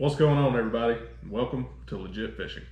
What's going on, everybody? Welcome to Legit Fishing.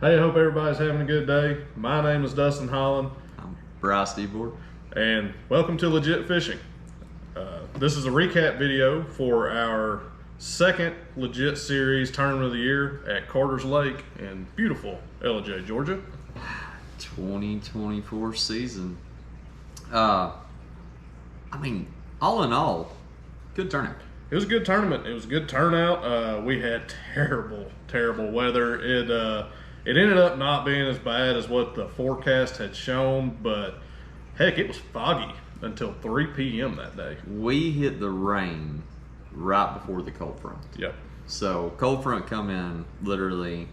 Hey, I hope everybody's having a good day. My name is Dustin Holland. I'm Bryce and I. And welcome to Legit Fishing. This is a recap video for our second Legit Series Tournament of the Year at Carter's Lake in beautiful LJ, Georgia. 2024 season. All in all, good turnout. It was a good tournament. It was a good turnout. We had terrible weather. It ended up not being as bad as what the forecast had shown, but heck, it was foggy until 3 p.m. that day. We hit the rain right before the cold front. Yep. So cold front come in literally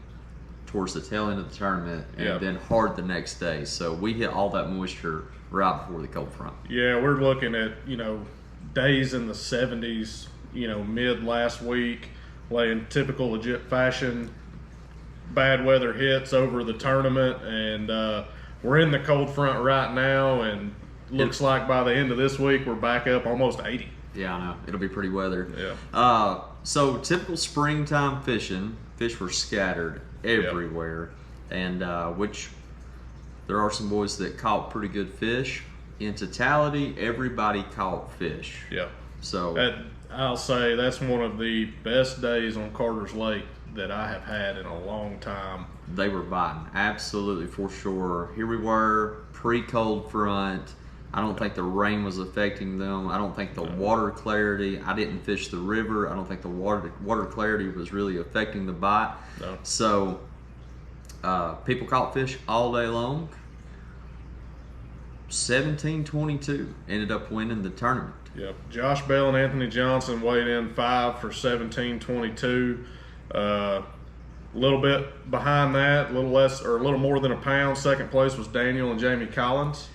towards the tail end of the tournament and then hard the next day. So we hit all that moisture right before the cold front. Yeah, we're looking at, days in the 70s, mid last week, laying typical Legit fashion. Bad weather hits over the tournament, and we're in the cold front right now, and looks like by the end of this week we're back up almost 80. Yeah, I know. It'll be pretty weather. Yeah. So typical springtime fishing. Fish were scattered everywhere, and which there are some boys that caught pretty good fish. In totality, everybody caught fish. Yeah. So I'll say that's one of the best days on Carter's Lake that I have had in a long time. They were biting, absolutely, for sure. Here we were, pre-cold front. I don't think the rain was affecting them. I don't think the water clarity, I didn't fish the river. I don't think the water clarity was really affecting the bite. No. So people caught fish all day long. 17-22 ended up winning the tournament. Yep. Josh Bell and Anthony Johnson weighed in 5 for 17-22. A little bit behind that, a little less or a little more than a pound. Second place was Daniel and Jamie Collins.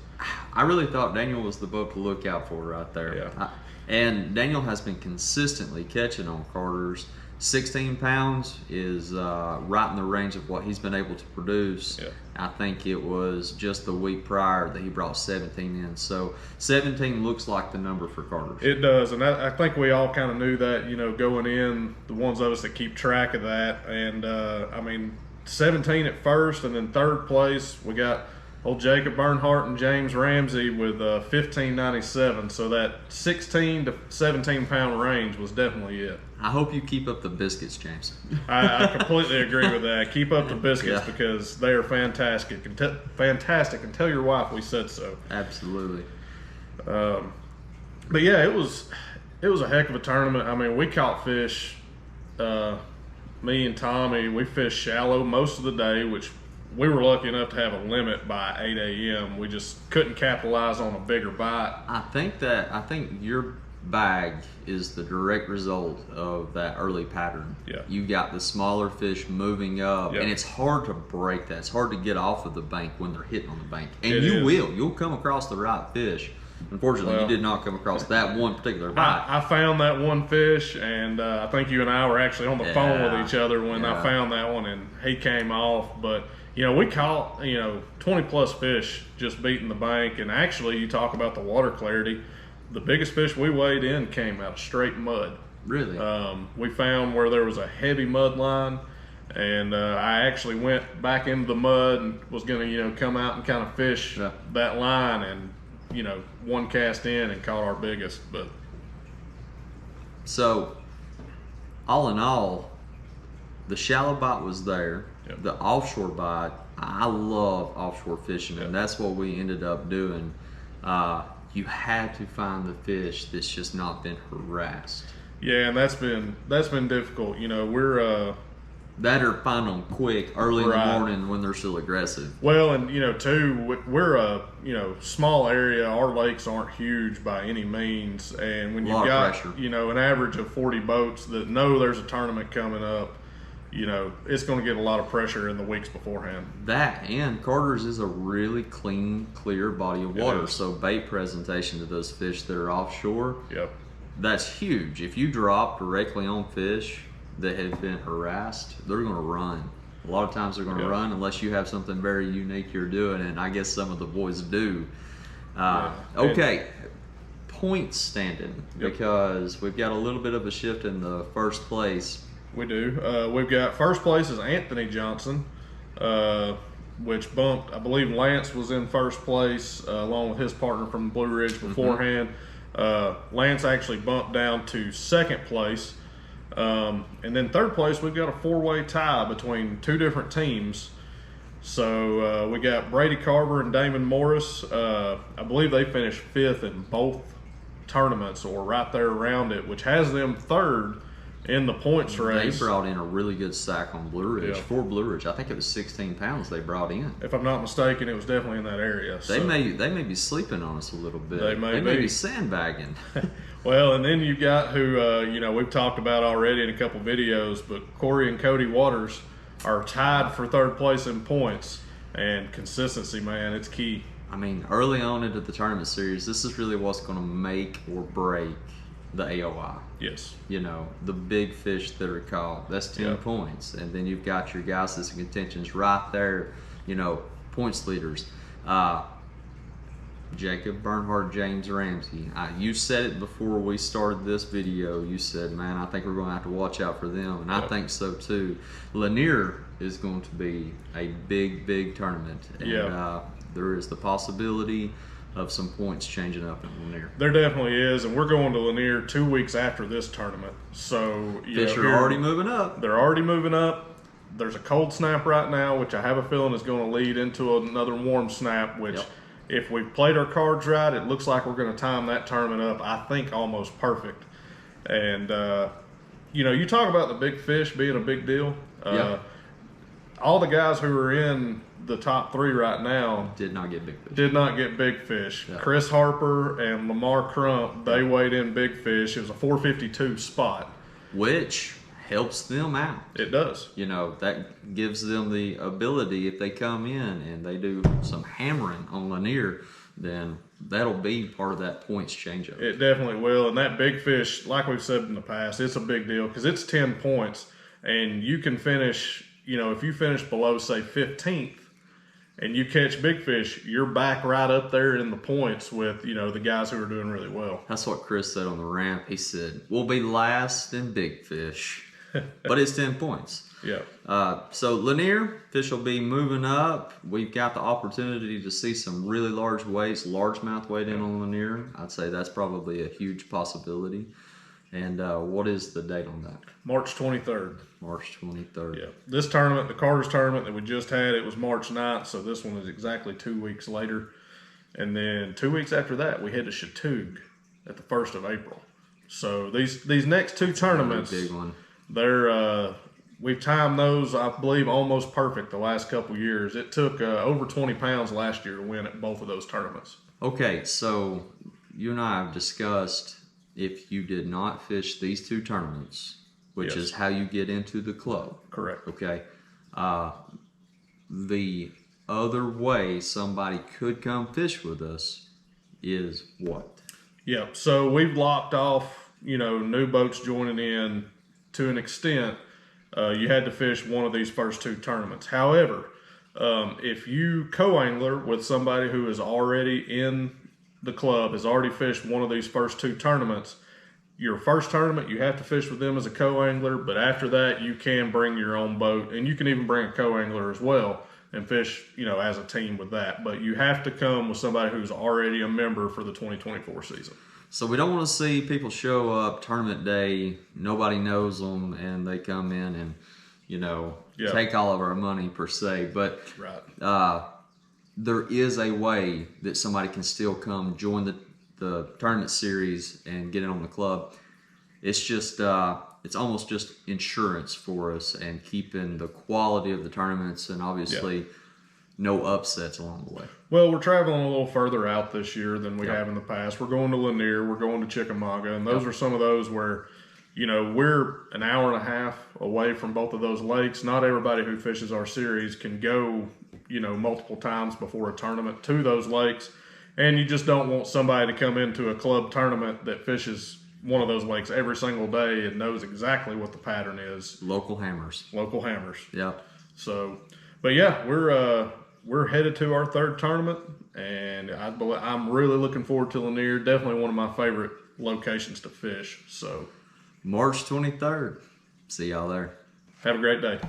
I I really thought Daniel was the boat to look out for right there. Yeah. And Daniel has been consistently catching on Carter's. 16 pounds is right in the range of what he's been able to produce. Yeah. I think it was just the week prior that he brought 17 in. So 17 looks like the number for Carter's. It does, and I think we all kind of knew that, going in, the ones of us that keep track of that. And, 17 at first, and then third place, we got old Jacob Bernhardt and James Ramsey with 15.97. So that 16 to 17 pound range was definitely it. I hope you keep up the biscuits, James. I completely agree with that. Keep up the biscuits because they are fantastic. And tell your wife we said so. Absolutely. But yeah, it was a heck of a tournament. I mean, we caught fish. Me and Tommy, we fished shallow most of the day, which we were lucky enough to have a limit by 8 a.m. We just couldn't capitalize on a bigger bite. I think your bag is the direct result of that early pattern. Yeah. You got the smaller fish moving up, Yep. and it's hard to break that. It's hard to get off of the bank when they're hitting on the bank. And It is. you'll come across the right fish. Unfortunately, you did not come across that one particular bite. I found that one fish, and I think you and I were actually on the phone with each other when I found that one, and he came off. But, we caught, 20 plus fish just beating the bank. And actually, you talk about the water clarity. The biggest fish we weighed in came out of straight mud. Really? We found where there was a heavy mud line, and I actually went back into the mud and was going to, come out and kind of fish that line, and, one cast in and caught our biggest. But so all in all, the shallow bite was there. Yep. The offshore bite, I love offshore fishing, and that's what we ended up doing. You had to find the fish that's just not been harassed. Yeah, and that's been difficult. You know, we're That or find them quick, early in the Right. morning when they're still aggressive. well, and you know, too, we're a small area. Our lakes aren't huge by any means, and when A you've lot of got pressure. an average of 40 boats that know there's a tournament coming up, it's going to get a lot of pressure in the weeks beforehand. That and Carter's is a really clean, clear body of It water. is. So bait presentation to those fish that are offshore, Yep. that's huge. If you drop directly on fish that have been harassed, they're going to run. A lot of times they're going to Yep. run unless you have something very unique you're doing, and I guess some of the boys do. Okay, point standing, Yep. because we've got a little bit of a shift in the first place. We do. We've got first place is Anthony Johnson, which bumped. I believe Lance was in first place along with his partner from Blue Ridge beforehand. Lance actually bumped down to second place, and then third place we've got a four-way tie between two different teams. So we got Brady Carver and Damon Morris. I believe they finished fifth in both tournaments, or right there around it, which has them third in the points race. They brought in a really good sack on Blue Ridge, Yeah. for Blue Ridge. I think it was 16 pounds they brought in. If I'm not mistaken, it was definitely in that area. They So- may be sleeping on us a little bit. They may be be. sandbagging. Well, and then you've got who we've talked about already in a couple videos, but Corey and Cody Waters are tied for third place in points, and consistency, man, it's key. I mean, early on into the tournament series, this is really what's going to make or break the AOI. Yes. The big fish that are caught, that's 10 Yeah. points. And then you've got your guys that's in contentions right there, points leaders. Jacob Bernhardt, James Ramsey. You said it before we started this video. You said, man, I think we're going to have to watch out for them. And I Yep. think so too. Lanier is going to be a big, big tournament. And Yeah. there is the possibility of some points changing up in Lanier. There definitely is, and we're going to Lanier 2 weeks after this tournament. So Fish are already moving up. They're already moving up. There's a cold snap right now, which I have a feeling is going to lead into another warm snap, which Yep. if we've played our cards right, it looks like we're going to time that tournament up, I think, almost perfect. And, you talk about the big fish being a big deal. Yeah. All the guys who are in the top three right now Did not get big fish. did not get big fish. Yeah. Chris Harper and Lamar Crump, they weighed in big fish. It was a 452 spot. Which helps them out. It does. That gives them the ability, if they come in and they do some hammering on Lanier, then that'll be part of that points change-up. It definitely will. And that big fish, like we've said in the past, it's a big deal because it's 10 points. And you can finish, if you finish below, say, 15th, and you catch big fish, you're back right up there in the points with, the guys who are doing really well. That's what Chris said on the ramp. He said, we'll be last in big fish, but it's 10 points. Yeah. So Lanier, fish will be moving up. We've got the opportunity to see some really large weights, largemouth weight in on Lanier. I'd say that's probably a huge possibility. And what is the date on that? March 23rd. March 23rd. Yeah. This tournament, the Carter's tournament that we just had, it was March 9th, so this one is exactly 2 weeks later. And then 2 weeks after that, we head to Chattooga at the 1st of April. So these next two tournaments, Big one. we've timed those, I believe, almost perfect the last couple years. It took over 20 pounds last year to win at both of those tournaments. Okay, so you and I have discussed if you did not fish these two tournaments, which Yes. is how you get into the club. Correct. Okay. The other way somebody could come fish with us is what? Yeah, so we've locked off, new boats joining in to an extent. You had to fish one of these first two tournaments. However, if you co-angler with somebody who is already in the club, has already fished one of these first two tournaments, your first tournament, you have to fish with them as a co-angler, but after that, you can bring your own boat, and you can even bring a co-angler as well and fish, as a team with that. But you have to come with somebody who's already a member for the 2024 season. So we don't want to see people show up tournament day, nobody knows them, and they come in and, take all of our money per se. But Right. There is a way that somebody can still come join the tournament series and get in on the club. It's just it's almost just insurance for us and keeping the quality of the tournaments and obviously no upsets along the way. Well, we're traveling a little further out this year than we have in the past. We're going to Lanier, we're going to Chickamauga, and those are some of those where, we're an hour and a half away from both of those lakes. Not everybody who fishes our series can go, multiple times before a tournament to those lakes. And you just don't want somebody to come into a club tournament that fishes one of those lakes every single day and knows exactly what the pattern is. Local hammers. Yep. So, but yeah, we're headed to our third tournament, and I'm really looking forward to Lanier. Definitely one of my favorite locations to fish. So, March 23rd. See y'all there. Have a great day.